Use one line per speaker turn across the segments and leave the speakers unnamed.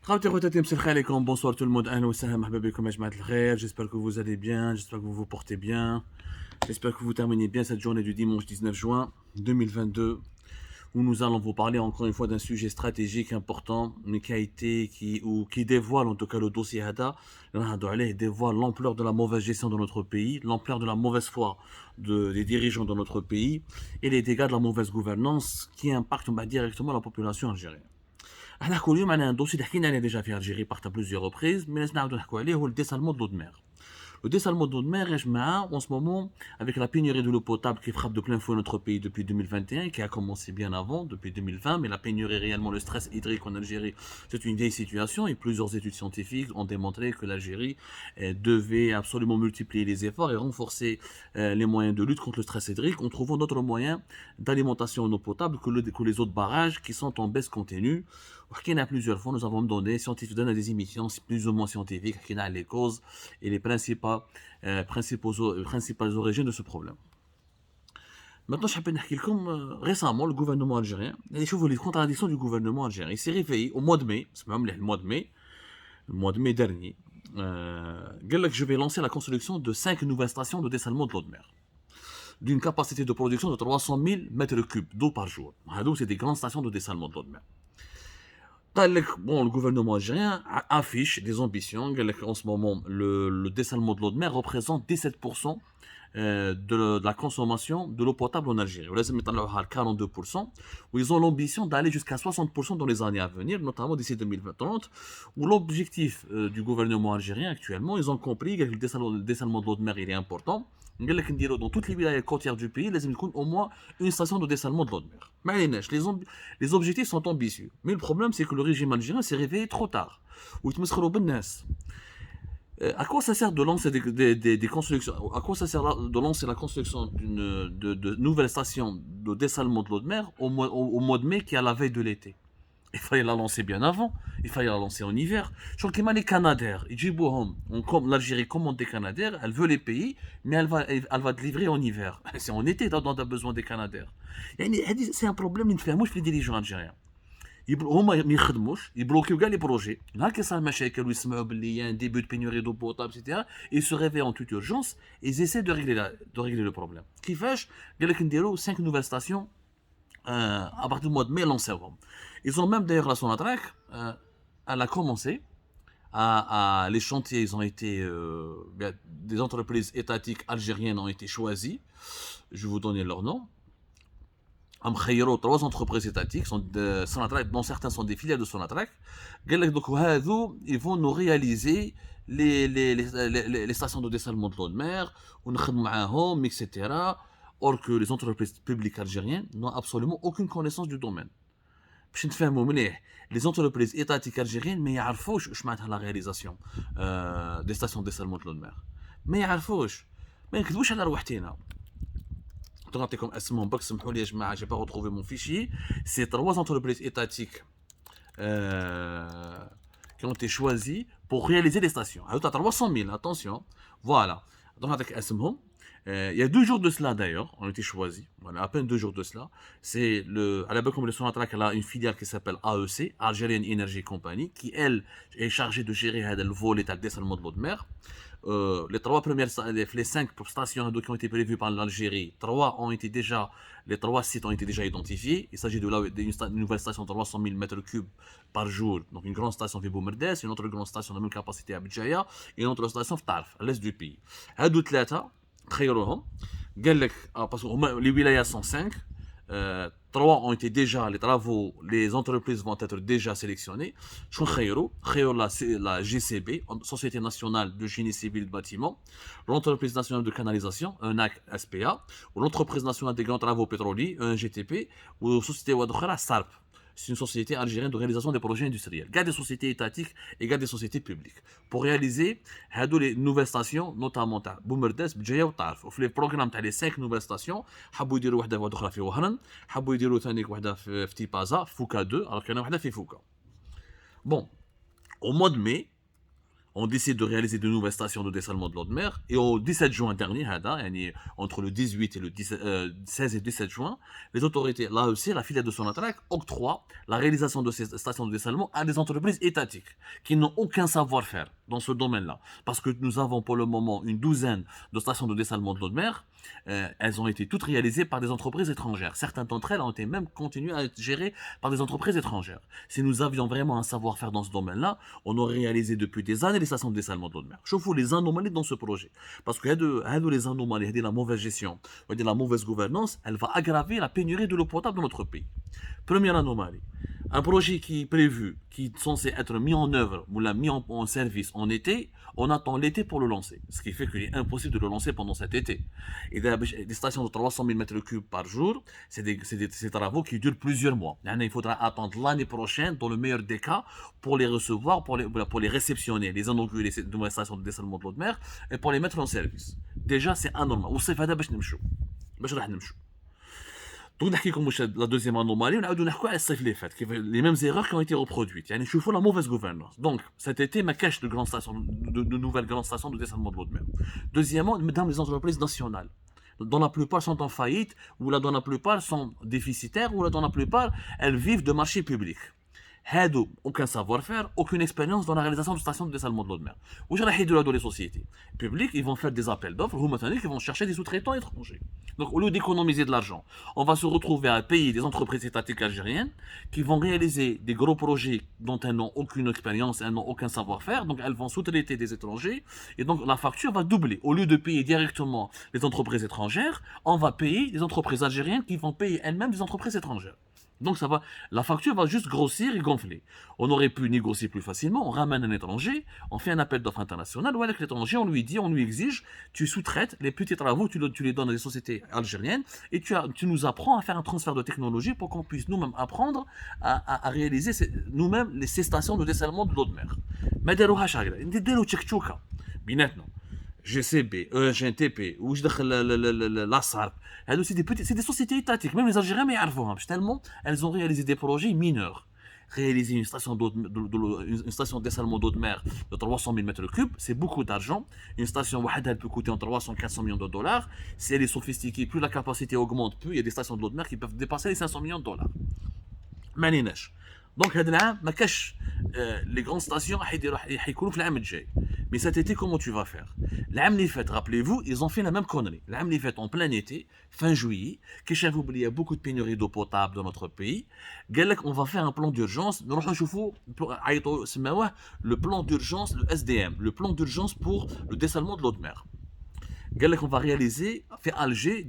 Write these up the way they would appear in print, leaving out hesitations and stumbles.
Bonsoir tout le monde, j'espère que vous allez bien, j'espère que vous vous portez bien, j'espère que vous terminez bien cette journée du dimanche 19 juin 2022 où nous allons vous parler encore une fois d'un sujet stratégique important, mais qui dévoile en tout cas le dossier HADA, dévoile l'ampleur de la mauvaise gestion de notre pays, l'ampleur de la mauvaise foi des dirigeants de notre pays et les dégâts de la mauvaise gouvernance qui impactent directement la population algérienne. احنا كل يوم على un dossier اللي حكينا عليه déjà في Algérie par à plusieurs reprises, mais لازم نعاودو نحكوا عليه هو le dessalement de l'eau de mer. Le dessalement d'eau de mer est en ce moment, avec la pénurie de l'eau potable qui frappe de plein fouet notre pays depuis 2021, qui a commencé bien avant, depuis 2020, mais la pénurie réellement, le stress hydrique en Algérie, c'est une vieille situation et plusieurs études scientifiques ont démontré que l'Algérie devait absolument multiplier les efforts et renforcer les moyens de lutte contre le stress hydrique en trouvant d'autres moyens d'alimentation en eau potable que les autres barrages qui sont en baisse continue. On a plusieurs fois, nous avons donné des émissions plus ou moins scientifiques qui ont les causes et les principales origines de ce problème. Maintenant, je vais récemment, le gouvernement algérien, les contradictions du gouvernement algérien. Il s'est réveillé au mois de mai, c'est même le mois de mai dernier. Je vais lancer la construction de 5 nouvelles stations de dessalement de l'eau de mer, d'une capacité de production de 300 000 mètres cubes d'eau par jour. C'est des grandes stations de dessalement de l'eau de mer. Le gouvernement algérien affiche des ambitions. En ce moment, le dessalement de l'eau de mer représente 17% de la consommation de l'eau potable en Algérie. 42%, où ils ont l'ambition d'aller jusqu'à 60% dans les années à venir, notamment d'ici 2030, où l'objectif du gouvernement algérien actuellement, ils ont compris que le dessalement de l'eau de mer il est important. Dans toutes les villages côtières du pays, il y a au moins une station de dessalement de l'eau de mer. Les objectifs sont ambitieux. Mais le problème, c'est que le régime algérien s'est réveillé trop tard. À quoi ça sert de lancer des constructions? À quoi ça sert de lancer la construction de nouvelles stations de dessalement de l'eau de mer au mois de mai, qui est à la veille de l'été? Il fallait la lancer bien avant, il fallait la lancer en hiver. Je crois les Canadaires, l'Algérie commande des Canadaires, elle veut les payer, mais elle va te livrer en hiver. C'est en été dont on a besoin des Canadaires. C'est un problème, il fait les dirigeants algériens. هما ما يخدموش يبلوكيو كاع لي بروجي نهار كيصرا مشاكل ويسمعوا باللي y a un début de pénurie d'eau potable etc. Ils se réveillent en toute urgence et ils essaient de régler le problème. كيفاش قال لك نديروا 5 nouvelles stations à partir du mois de mai lancéهم. Ils ont même d'ailleurs la Sonatrach elle a commencé les chantiers, ils ont été des entreprises étatiques algériennes ont été choisies. Je vais vous donner leur nom. Trois entreprises étatiques, dont certains sont des filiales de Sonatrach. Ils vont nous réaliser les stations de dessalement de l'eau de mer, etc. Or que les entreprises publiques algériennes n'ont absolument aucune connaissance du domaine. Les entreprises étatiques algériennes ما يعرفوش واش معناتها la réalisation des stations de dessalement de l'eau de mer. ما يعرفوش. ما نكذبوش على رواحتينا. نعطيكم اسمهم برك سمحوا لي يا جماعه j'ai pas retrouvé mon fichier. C'est 3 entreprises étatiques qui ont été choisies pour réaliser les stations. À 300 000, attention. Voilà. Donc نعطيك اسمهم. Il y a 2 jours de cela d'ailleurs, on a été choisis. Voilà, à peine 2 jours de cela. C'est à la Banque de Sonatrach, elle a une filiale qui s'appelle AEC, Algerian Energy Company, qui elle est chargée de gérer le vol et le dessalement de l'eau de mer. Les 3 premières, les 5 stations qui ont été prévues par l'Algérie, les 3 sites ont été déjà identifiés. Il s'agit d'une nouvelle station de 300 000 mètres cubes par jour, donc une grande station à Boumerdes, une autre grande station de même capacité à Bidjaya, et une autre station à Tarf, à l'est du pays. هادو 3 تخيلوهم قال لك parce que les wilayas sont 5. 3 ont été déjà, les entreprises vont être déjà sélectionnées. La GCB, Société Nationale de Génie Civil de Bâtiment, l'entreprise nationale de canalisation, ENAC SPA, ou l'entreprise nationale des grands travaux pétroliers, ENGTP, ou la société Wadkhara SARP. C'est une société algérienne de réalisation des projets industriels. Il y a des sociétés étatiques et il y a des sociétés publiques. Pour réaliser les nouvelles stations, notamment Boumerdes, Bdjaya ou Tarf. Au les programmes les 5 nouvelles stations, حبوا يديروا واحدة في وهران, حبوا يديروا ثاني واحدة في تيبازا, Fouka 2, alors qu'il y en a واحدة في Fouka. Bon, au mois de mai, on décide de réaliser de nouvelles stations de dessalement de l'eau de mer. Et au 17 juin dernier, entre le 18 et le 16 et 17 juin, les autorités, l'AEC, la filiale de Sonatrach, octroient la réalisation de ces stations de dessalement à des entreprises étatiques qui n'ont aucun savoir-faire dans ce domaine-là. Parce que nous avons pour le moment une douzaine de stations de dessalement de l'eau de mer. Elles ont été toutes réalisées par des entreprises étrangères. Certaines d'entre elles ont été même continuées à être gérées par des entreprises étrangères. Si nous avions vraiment un savoir-faire dans ce domaine-là, on aurait réalisé depuis des années les stations de dessalement de l'eau de mer. Je vous les anomalies dans ce projet. Parce que les anomalies, la mauvaise gestion, la mauvaise gouvernance, elle va aggraver la pénurie de l'eau potable dans notre pays. Première anomalie. Un projet qui est prévu, qui est censé être mis en œuvre ou mis en service en été, on attend l'été pour le lancer. Ce qui fait qu'il est impossible de le lancer pendant cet été. Et des stations de 300 000 m3 par jour, c'est des travaux qui durent plusieurs mois. Il faudra attendre l'année prochaine, dans le meilleur des cas, pour les recevoir, pour les réceptionner, les inaugurer, ces nouvelles stations de dessalement de l'eau de mer, et pour les mettre en service. Déjà, c'est anormal. والصيف هذا باش نمشوا. باش راح نمشوا. Donc, la deuxième anomalie, on a les mêmes erreurs qui ont été reproduites. Il faut la mauvaise gouvernance. Donc, cet été, ma cache de nouvelles grandes stations de dessalement de l'eau de mer. Deuxièmement, dans les entreprises nationales, dont la plupart sont en faillite, ou là, dont la plupart sont déficitaires, ou là, dont la plupart, elles vivent de marchés publics. Aucun savoir-faire, aucune expérience dans la réalisation de stations de dessalement de l'eau de mer. Où j'ai de les sociétés publiques, ils vont faire des appels d'offres, ou maintenant ils vont chercher des sous-traitants étrangers. Donc au lieu d'économiser de l'argent, on va se retrouver à payer des entreprises étatiques algériennes qui vont réaliser des gros projets dont elles n'ont aucune expérience, elles n'ont aucun savoir-faire, donc elles vont sous-traiter des étrangers, et donc la facture va doubler. Au lieu de payer directement les entreprises étrangères, on va payer les entreprises algériennes qui vont payer elles-mêmes des entreprises étrangères. Donc la facture va juste grossir et gonfler. On aurait pu négocier plus facilement, on ramène un étranger, on fait un appel d'offres international, ou avec l'étranger, on lui dit, on lui exige, tu sous-traites les petits travaux, tu les donnes à des sociétés algériennes, et tu nous apprends à faire un transfert de technologie pour qu'on puisse nous-mêmes apprendre à réaliser nous-mêmes ces stations de dessalement de l'eau de mer. Mais GCB, EGNTP, ou l'ASARP, c'est des sociétés étatiques, même les Algériens, mais tellement elles ont réalisé des projets mineurs. Réaliser une station de dessalement d'eau de mer de 300 000 m3, c'est beaucoup d'argent. Une station elle peut coûter entre 300 et 400 millions de dollars. Si elle est sophistiquée, plus la capacité augmente, plus il y a des stations d'eau de mer qui peuvent dépasser les 500 millions de dollars. مانيناش دونك هذا العام ما كاش لي غران ستاسيون حيكونوا في العام الجاي. Mais cet été, comment tu vas faire? L'année اللي فات, rappelez-vous, ils ont fait la même connerie. L'année اللي فات, en plein été, fin juillet, il y a beaucoup de pénurie d'eau potable dans notre pays. قال لك on va faire un plan d'urgence. نروحوا نشوفوا عيطوا سماوه le plan d'urgence, le SDM, le plan d'urgence pour le dessalement de l'eau de mer. قال لك on va réaliser في Alger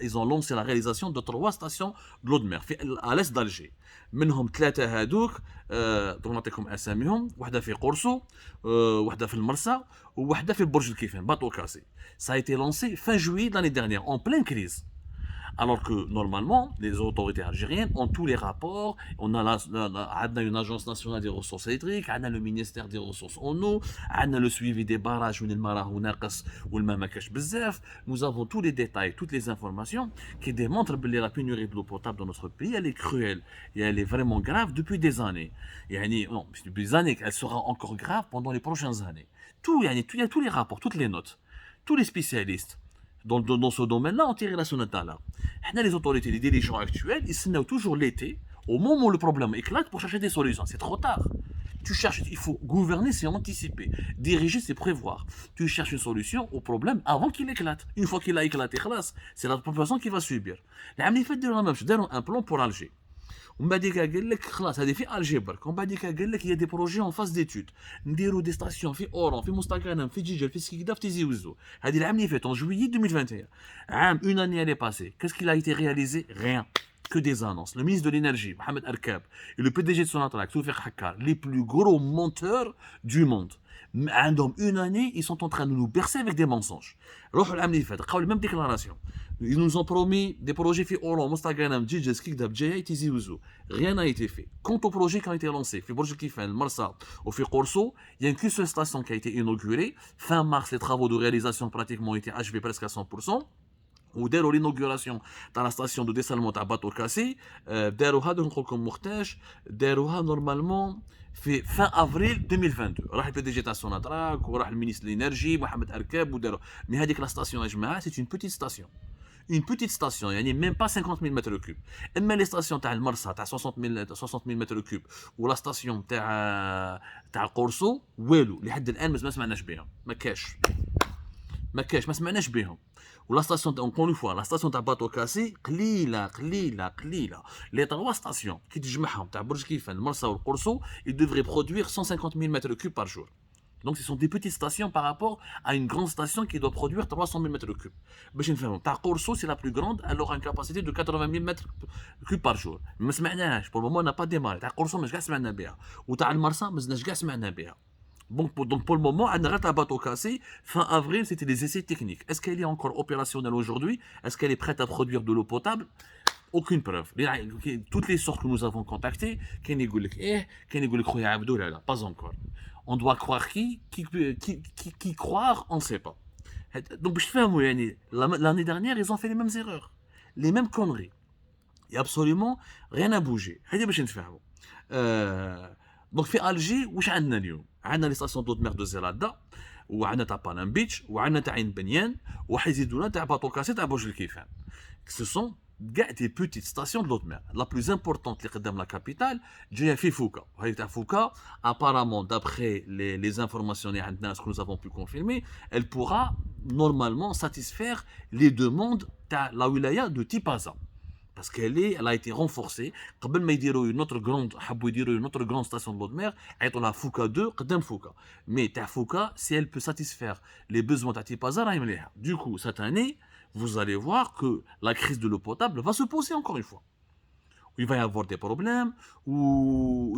ils ont lancé la réalisation de 3 stations de l'eau de mer à l'est d'Alger. منهم 3 هذوك نعطيكم اساميهم, واحده في قرصو, واحده في المرسى, وواحده في برج الكيفان باطو كاسي. Ça a été lancé fin juillet de l'année dernière en pleine crise. Alors que normalement, les autorités algériennes ont tous les rapports. On a une agence nationale des ressources hydriques, on a le ministère des ressources en eau, on a le suivi des barrages, nous avons tous les détails, toutes les informations qui démontrent que la pénurie de l'eau potable dans notre pays, elle est cruelle et elle est vraiment grave depuis des années. Non, depuis des années, elle sera encore grave pendant les prochaines années. Il y a tous les rapports, toutes les notes, tous les spécialistes. Dans ce domaine-là, on tire la sonnette là. Les autorités, les dirigeants actuels, ils se toujours l'été, au moment où le problème éclate, pour chercher des solutions. C'est trop tard. Il faut gouverner, c'est anticiper. Diriger, c'est prévoir. Tu cherches une solution au problème avant qu'il éclate. Une fois qu'il a éclaté, c'est la population qui va subir. Les fait un plan pour Alger. On m'a dit qu'il y a des projets en phase d'étude. نديروا des stations في Oran, في مستقبل, في جيجل, في سكيكدا, في تيزي وزو. هذه العام اللي فات en juillet 2021. Une année elle est passée. Qu'est-ce qu'il a été réalisé? Rien. Que des annonces. Le ministre de l'énergie, Mohamed Arkab, et le PDG de Sonatrach, Toufiq Hakkar, les plus gros menteurs du monde. Une année, ils sont en train de nous bercer avec des mensonges. Même déclaration. Ils nous ont promis des projets faits au long, Mostaganem, Djidj, Skikdab, Djaya, Tizi Ouzou. Rien n'a été fait. Quant aux projets qui ont été lancés, fait Borj Kifan, Marsa ou fait Corso, il n'y a qu'une seule station qui a été inaugurée. Fin mars, les travaux de réalisation pratiquement ont été achevés presque à 100%. وداروا l'inauguration تاع لا ستاسيون دو ديسالمون تاع باتو كاسي. داروها دوك نقول لكم وقتاش داروها نورمالمون في فان افريل 2022. راح البي دي جي تاع سوناتراك وراح المينيستر الانرجي محمد اركاب وداروا. مي هذيك لا ستاسيون يا جماعه سي اون بوتيت ستاسيون، une petite station, يعني même pas 50 000 mètres cubes. اما لي ستاسيون تاع المرسى تاع 60 000 متر كوب ولا ستاسيون تاع قرصو والو لحد الان ما سمعناش بهم، ما سمعناش بهم. ولا ستاسيون اونكور اون فوا لا ستاسيون تاع باتو كاسي قليله. لي تروا ستاسيون كي تجمعهم تاع برج كيفان المرسى والقرصو ils devraient produire 150 000 mètres cubes par jour. Donc ce sont des petites stations par rapport à une grande station qui doit produire 300 000 mètres cubes. باش نفهموا تاع قرصو c'est la plus grande, elle aura une capacité de 80 000 mètres cubes par jour. ما سمعناهاش pour le moment on n'a pas démarré. تاع قرصو مش كاع سمعنا بها وتاع المرسى ما زدناش كاع سمعنا بها. Donc pour le moment, à Narata Bateau Cassé, fin avril, c'était des essais techniques. Est-ce qu'elle est encore opérationnelle aujourd'hui? Est-ce qu'elle est prête à produire de l'eau potable? Aucune preuve. Toutes les sources que nous avons contactées, pas encore. On doit croire qui croire, on ne sait pas. Donc je fais un mot, l'année dernière, ils ont fait les mêmes erreurs, les mêmes conneries. Il n'y a absolument rien à bouger. Donc في الجي واش عندنا اليوم؟ عندنا لي ستاسيون دوت مير دو زيلادا وعندنا تاع بالان بيتش وعندنا تاع عين بنيان وحيزيدونا تاع باتو كاسي تاع برج الكيفان. سو سون كاع دي بوتيت ستاسيون دوت مير. لا بلوز امبورطونت اللي قدام لا كابيتال جايه في فوكا، وهي تاع فوكا ابارامون دابخي لي انفورماسيون اللي عندنا سكو نو افون بو كونفيرمي elle pourra normalement satisfaire les demandes تاع لا ولايه دو تيبازا. Parce elle a été renforcée. قبل ما يديروا une autre grande حبوا يديروا une autre grande station de l'eau de mer عيطوا لها فوكا 2 قدام فوكا. Mais تاع فوكا si elle peut satisfaire les besoins تاع تيبازا راهي مليحه. Du coup cette année vous allez voir que la crise de l'eau potable va se poser encore une fois. Il va y avoir des problèmes, ou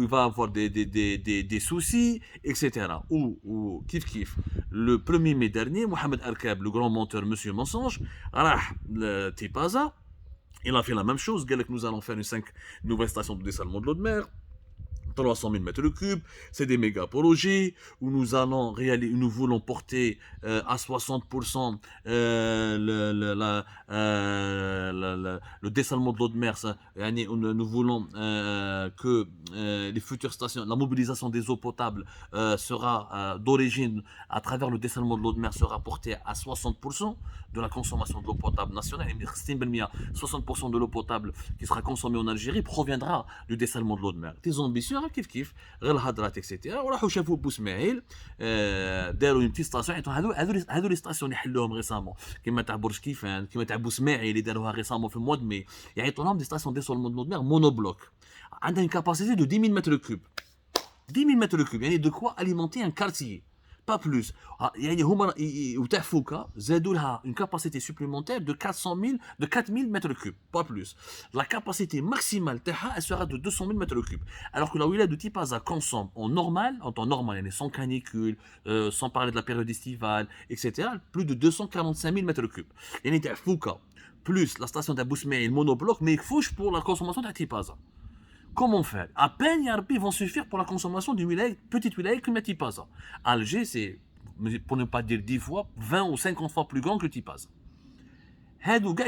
il va y avoir des soucis, etc. Ou kif. Le 1er mai dernier, Mohamed Arkab, le grand menteur, Monsieur Mensonge, rah Tipaza. Il a fait la même chose. Nous allons faire une 5 nouvelles stations de dessalement de l'eau de mer. 300 000 mètres cubes, c'est des méga projets où nous allons réaliser, nous voulons porter à 60% le dessalement de l'eau de mer. Nous voulons que les futures stations, la mobilisation des eaux potables sera d'origine à travers le dessalement de l'eau de mer sera portée à 60% de la consommation de l'eau potable nationale. 60% de l'eau potable qui sera consommée en Algérie proviendra du dessalement de l'eau de mer. Des ambitions كيف غير الهضرات اكسيتيرا. وراحوا شافوا بوسماعيل داروا اون بتي ستاسيون. هذو لي ستاسيون اللي حلوهم ريسامون كيما تاع برج كيفان كيما تاع بوسماعيل اللي داروها ريسامون في الموا دو مي يعيطوا لهم دي ستاسيون ديسولمون دو مير مونوبلوك عندها اون كاباسيتي دو 10 000 متر كوب. 10 000 متر كوب يعني دو كوا اليمونتي ان كارتيي pas plus. يعني هما وتاع فوكا زادوا لها une capacité supplémentaire de 4000 mètres cubes, pas plus. La capacité maximale تاعها elle sera de 200 000 mètres cubes. Alors que la wilaya de Tipaza consomme en temps normal, يعني sans canicule, sans parler de la période estivale, etc., plus de 245 000 mètres cubes. يعني تاع فوكا plus la station تاع بوسماعيل monobloc mais يكفوش pour la consommation تاع Tipaza. Comment faire? À peine Yarbi vont suffire pour la consommation d'une petite wilaya comme la Tipaza. Alger, c'est, pour ne pas dire 10 fois, 20 ou 50 fois plus grand que Tipaza.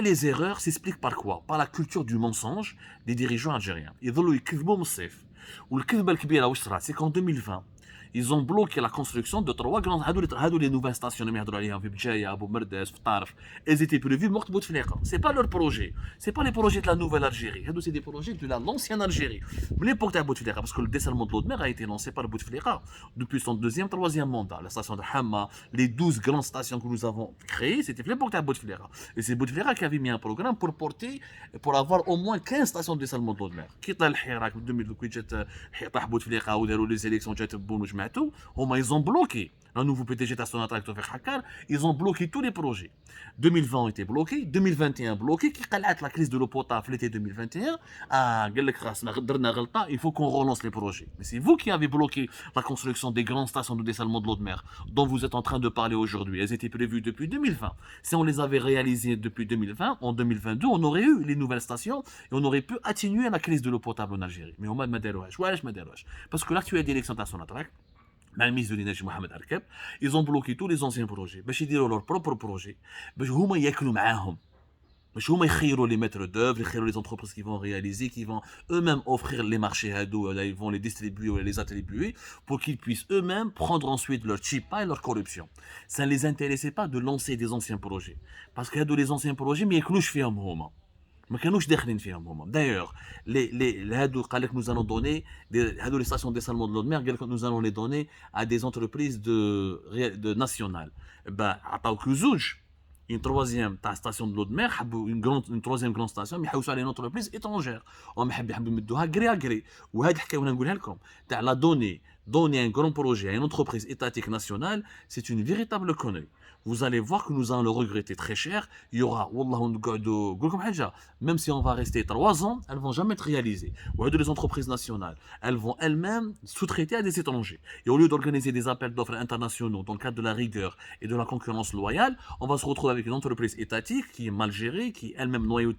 Les erreurs s'expliquent par quoi? Par la culture du mensonge des dirigeants algériens. Ils veulent يكذبوا من الصيف. والكذبة الكبيرة واش صرات؟ C'est qu'en 2020, ils ont bloqué la construction de 3 grandes هادو les nouvelles stations اللي يهضروا عليهم في بجاية أبو مرداس في طارف. Elles étaient prévues وقت بوتفليقة. C'est pas leur projet. C'est pas les projets de la nouvelle Algérie. هادو c'est des projets de l'ancienne Algérie. Mais l'époque de Bouteflika, parce que le dessalement de l'eau de mer a été lancé par Bouteflika depuis son deuxième, troisième mandat. La station de Hamma, les 12 grandes stations que nous avons créées, c'était l'époque de Bouteflika. Et c'est Bouteflika qui avait mis un programme pour porter, pour avoir au moins 15 stations de dessalement de l'eau de mer. Quitte à l'Hirak, 2000, qui جات حيطاح بوتفليقة وداروا les élections جات بون وجمعتو. Ils ont bloqué. Le nouveau PDG de Sonatrach, ils ont bloqué tous les projets. 2020 ont été bloqués, 2021 bloqué. Qui a la crise de l'eau potable l'été 2021? Il faut qu'on relance les projets. Mais c'est vous qui avez bloqué la construction des grandes stations de dessalement de l'eau de mer dont vous êtes en train de parler aujourd'hui. Elles étaient prévues depuis 2020. Si on les avait réalisées depuis 2020, en 2022, on aurait eu les nouvelles stations et on aurait pu atténuer la crise de l'eau potable en Algérie. Mais on m'a dit, parce que l'actuelle direction de Sonatrach, مع الميزو اللي ناجي محمد اركب ils ont bloqué tous les anciens projets باش يديروا leur propre projet باش هما ياكلوا معاهم باش هما يخيروا les maîtres d'œuvre, يخيروا les entreprises qui vont réaliser, qui vont eux-mêmes offrir les marchés هادو, ils vont les distribuer ou les attribuer pour qu'ils puissent eux-mêmes prendre ensuite leur chipa et leur corruption. Ça ne les intéressait pas de lancer des anciens projets. Parce que هادو les anciens projets ما ياكلوش فيهم هما. ما كانوش داخلين فيهم هما. D'ailleurs, هادو قال لك nous allons donner هادو les stations de dessalement de l'eau de mer, قال لك nous allons les donner à des entreprises de nationales. Ben عطاوك زوج une troisième station de l'eau de mer, une troisième grande station, mais il y a une entreprise étrangère. On a dit gré à gré. Ou la donner un grand projet à une entreprise étatique nationale, c'est une véritable connerie. Vous allez voir que nous allons le regretter très cher. Il y aura, même si on va rester 3 ans, elles ne vont jamais être réalisées. Ou les entreprises nationales, elles vont elles-mêmes sous-traiter à des étrangers. Et au lieu d'organiser des appels d'offres internationaux dans le cadre de la rigueur et de la concurrence loyale, on va se retrouver avec une entreprise étatique qui est mal gérée, qui est elle-même noyée,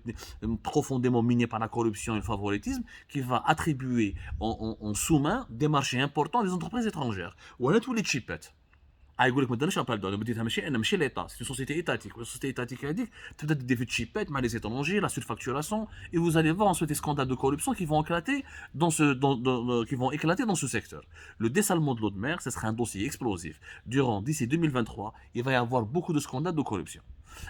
profondément minée par la corruption et le favoritisme, qui va attribuer en sous-main des marchés importants à des entreprises étrangères. Ou alors tous les chipettes. يقول لك ما دارش ابل دور بديتها ماشي انا ماشي ليطا سي سوسيتي ايتاتيك والسوسيتي ايتاتيك هذيك تبدا تدي في تشيبات مع لي étrangers la surfacturation et vous allez voir ensuite des scandales de corruption qui vont éclater dans ce secteur. Le dessalement de l'eau de mer, ce sera un dossier explosif. D'ici 2023, il va y avoir beaucoup de scandales de corruption.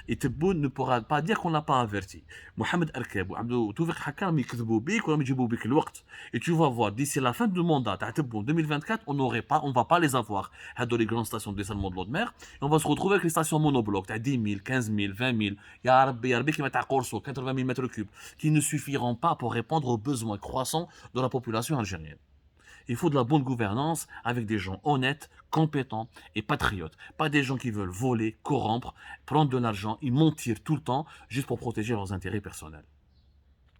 Et Tebboune ne pourra pas dire qu'on l'a pas averti. Mohamed Arkeb ou Abdou Toufik Hakam يكذبوا بيك ولا يجيبوا بيك الوقت. Et tu vas voir d'ici la fin du mandat تاع Tebboune 2024, on va pas les avoir هادو les grandes stations de dessalement de l'eau de mer et on va se retrouver avec les stations monoblocs تاع 10 000, 15 000, 20 000 يا ربي كيما تاع قرصو 80 000 mètres cubes qui ne suffiront pas pour répondre aux besoins croissants de la population algérienne. Il faut de la bonne gouvernance avec des gens honnêtes, compétents et patriotes. Pas des gens qui veulent voler, corrompre, prendre de l'argent et mentir tout le temps juste pour protéger leurs intérêts personnels.